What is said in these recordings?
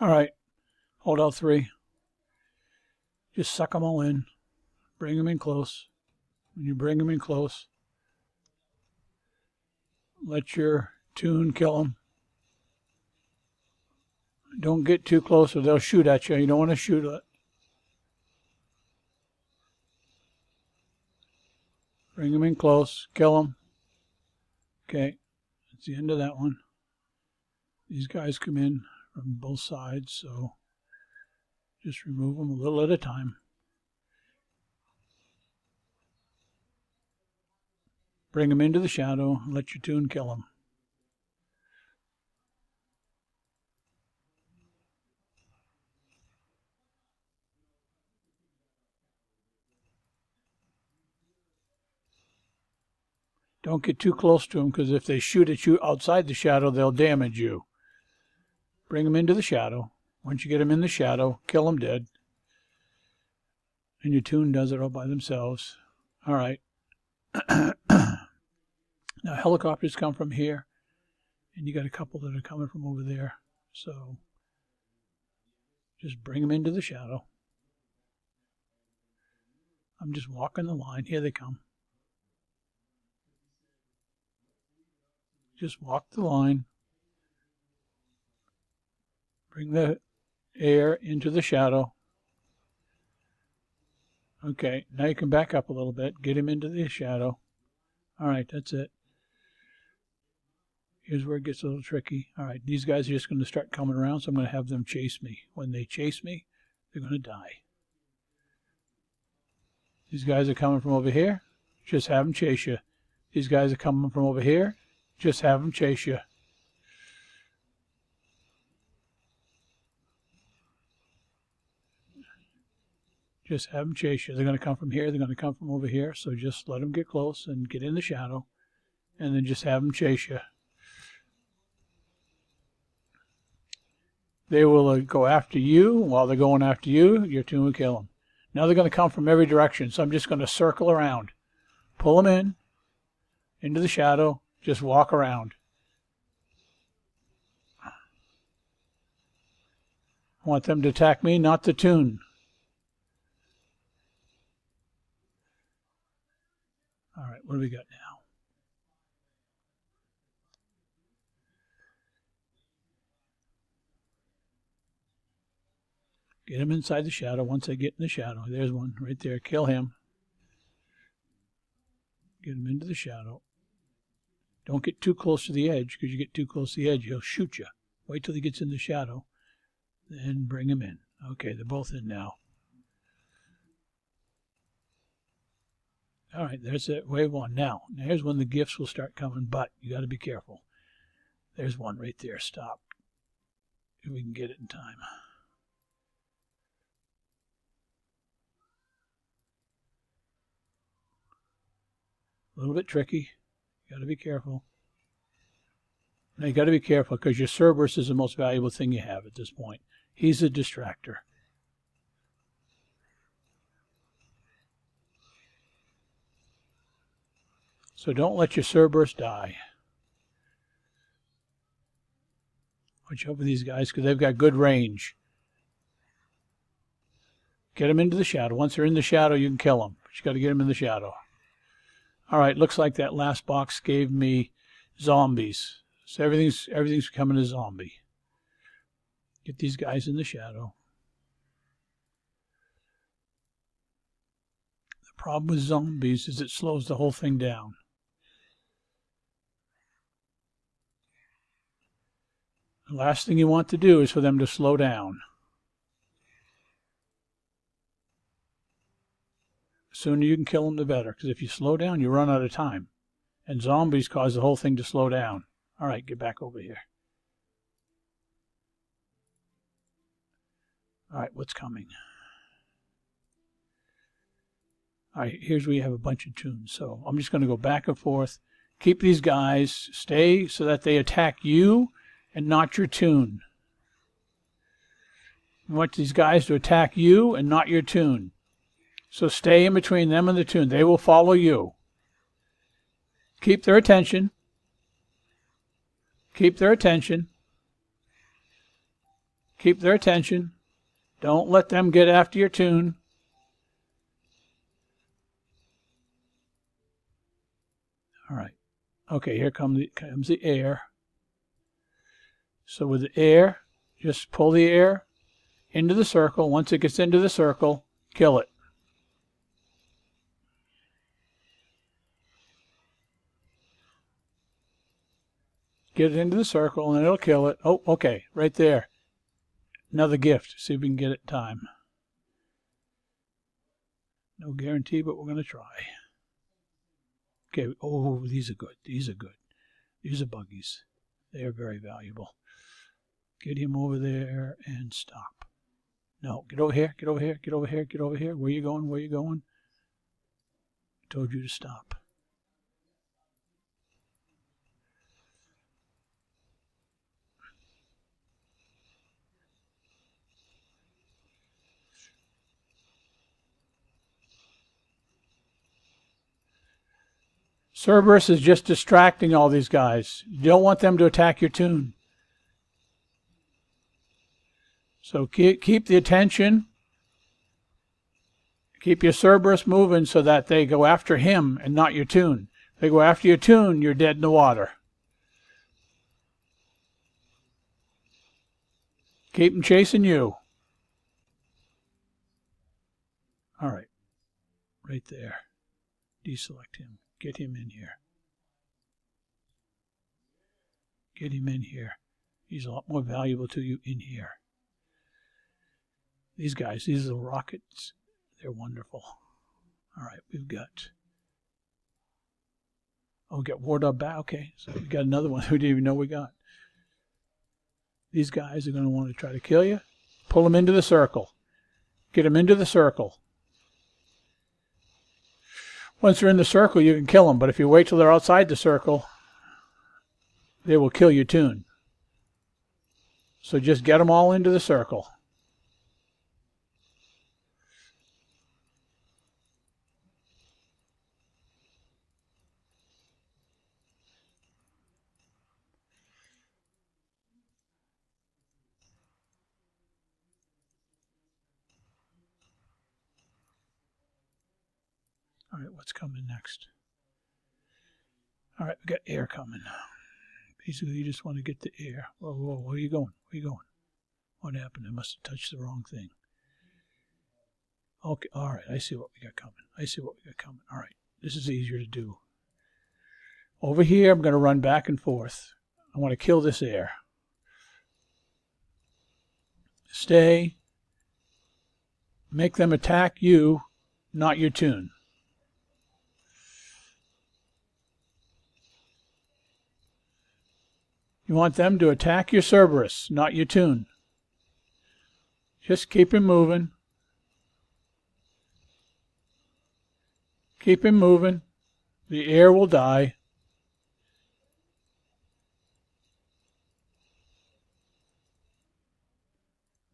All right, Holdout 3. Just suck them all in. Bring them in close. When you bring them in close, let your tune kill them. Don't get too close or they'll shoot at you. You don't want to shoot it. Bring them in close. Kill them. Okay, that's the end of that one. These guys come in from both sides, so just remove them a little at a time. Bring them into the shadow and let your tune kill them. Don't get too close to them, because if they shoot at you outside the shadow, they'll damage you. Bring them into the shadow. Once you get them in the shadow, kill them dead. And your tune does it all by themselves. All right. Now helicopters come from here, and you got a couple that are coming from over there. So just bring them into the shadow. I'm just walking the line. Here they come. Just walk the line. Bring the air into the shadow. Okay, now you can back up a little bit. Get him into the shadow. All right, that's it. Here's where it gets a little tricky. All right, these guys are just going to start coming around, so I'm going to have them chase me. When they chase me, they're going to die. These guys are coming from over here. Just have them chase you. These guys are coming from over here. Just have them chase you. Just have them chase you. They're going to come from here. They're going to come from over here. So just let them get close and get in the shadow. And then just have them chase you. They will go after you. While they're going after you, your tune will kill them. Now they're going to come from every direction. So I'm just going to circle around. Pull them in. Into the shadow. Just walk around. I want them to attack me, not the tune. All right, what do we got now? Get him inside the shadow. Once they get in the shadow, there's one right there. Kill him. Get him into the shadow. Don't get too close to the edge, because you get too close to the edge, he'll shoot you. Wait till he gets in the shadow, then bring him in. Okay, they're both in now. All right, there's it. Wave one. Now, here's when the gifts will start coming, but you got to be careful. There's one right there. Stop. If we can get it in time. A little bit tricky. You got to be careful. Now you got to be careful, because your Cerberus is the most valuable thing you have at this point. He's a distractor. So don't let your Cerberus die. Watch out for these guys, because they've got good range. Get them into the shadow. Once they're in the shadow, you can kill them. But you got to get them in the shadow. All right, looks like that last box gave me zombies. So everything's becoming a zombie. Get these guys in the shadow. The problem with zombies is it slows the whole thing down. The last thing you want to do is for them to slow down. The sooner you can kill them, the better. Because if you slow down, you run out of time. And zombies cause the whole thing to slow down. All right, get back over here. All right, what's coming? All right, here's where you have a bunch of tunes. So I'm just going to go back and forth. Keep these guys. Stay so that they attack you and not your tune. You want these guys to attack you and not your tune. So stay in between them and the tune. They will follow you. Keep their attention. Keep their attention. Keep their attention. Don't let them get after your tune. All right. Okay, here comes the air. So with the air, just pull the air into the circle. Once it gets into the circle, kill it. Get it into the circle and it'll kill it. Oh, okay, right there. Another gift. See if we can get it in time. No guarantee, but we're going to try. Okay, oh, these are good. These are good. These are buggies. They are very valuable. Get him over there and stop. No, get over here, get over here, get over here, get over here. Where you going? Where you going? I told you to stop. Cerberus is just distracting all these guys. You don't want them to attack your tune. So keep the attention. Keep your Cerberus moving so that they go after him and not your tune. If they go after your tune, you're dead in the water. Keep them chasing you. All right. Right there. Deselect him. Get him in here. Get him in here. He's a lot more valuable to you in here. These guys, these little rockets, they're wonderful. All right, we've got... Oh, we got Ward Up back. Okay, so we got another one we didn't even know we got. These guys are going to want to try to kill you. Pull them into the circle. Get them into the circle. Once they're in the circle, you can kill them. But if you wait till they're outside the circle, they will kill your tune. So just get them all into the circle. All right, what's coming next? All right, we got air coming. Basically, you just want to get the air. Whoa, whoa, where are you going? Where are you going? What happened? I must have touched the wrong thing. Okay, all right, I see what we got coming. I see what we got coming. All right, this is easier to do. Over here, I'm going to run back and forth. I want to kill this air. Stay. Make them attack you, not your tune. You want them to attack your Cerberus, not your tune. Just keep him moving. Keep him moving. The air will die.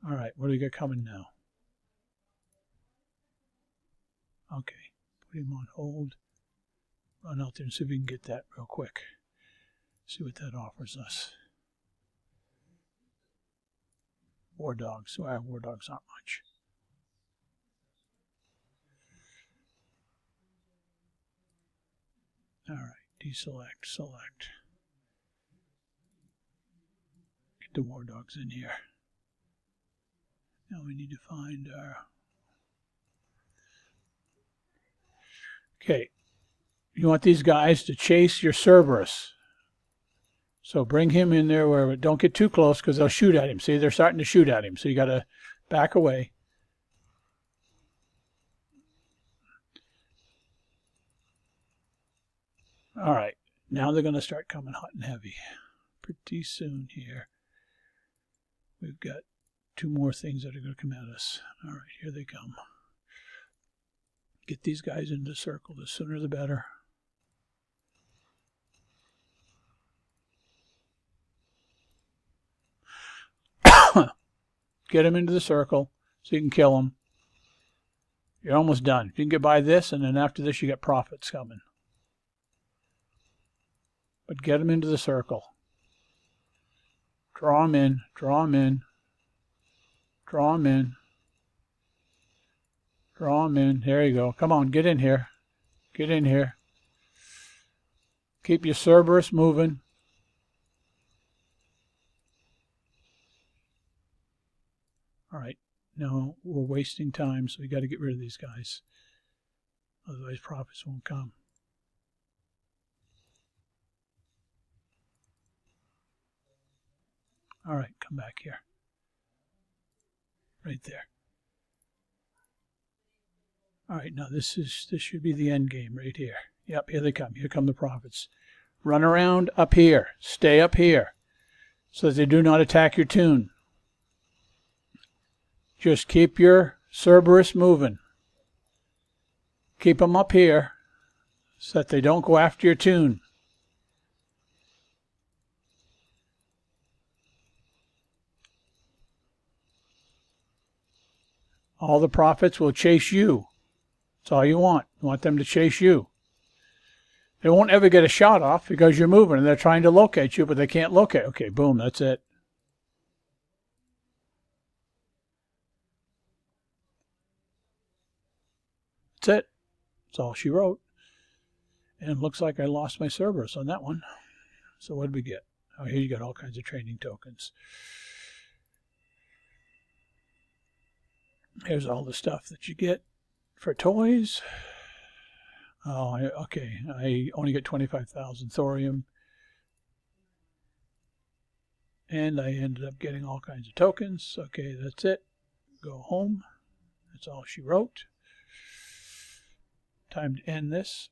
All right, what do we got coming now? Okay, put him on hold. Run out there and see if we can get that real quick. See what that offers us. War dogs. Well, war dogs aren't much. All right, deselect, select. Get the war dogs in here. Now we need to find our... Okay, you want these guys to chase your Cerberus. So bring him in there where don't get too close because they'll shoot at him. See, they're starting to shoot at him. So you got to back away. All right, now they're going to start coming hot and heavy pretty soon here. We've got 2 more things that are going to come at us. All right, here they come. Get these guys into the circle. The sooner the better. Get them into the circle so you can kill them. You're almost done. You can get by this, and then after this you get profits coming. But get them into the circle. Draw them in. Draw them in. Draw them in. Draw them in. There you go. Come on, get in here. Get in here. Keep your Cerberus moving. All right. No, we're wasting time, so we got to get rid of these guys. Otherwise, profits won't come. All right, come back here. Right there. All right, now this should be the end game right here. Yep, here they come. Here come the profits. Run around up here. Stay up here so that they do not attack your tune. Just keep your Cerberus moving. Keep them up here so that they don't go after your tune. All the profits will chase you. That's all you want. You want them to chase you. They won't ever get a shot off because you're moving and they're trying to locate you, but they can't locate. Okay, boom, that's it. That's it. That's all she wrote. And it looks like I lost my Cerberus on that one. So what did we get? Oh, here you got all kinds of training tokens. Here's all the stuff that you get for toys. Oh, okay. I only get 25,000 thorium. And I ended up getting all kinds of tokens. Okay, that's it. Go home. That's all she wrote. Time to end this.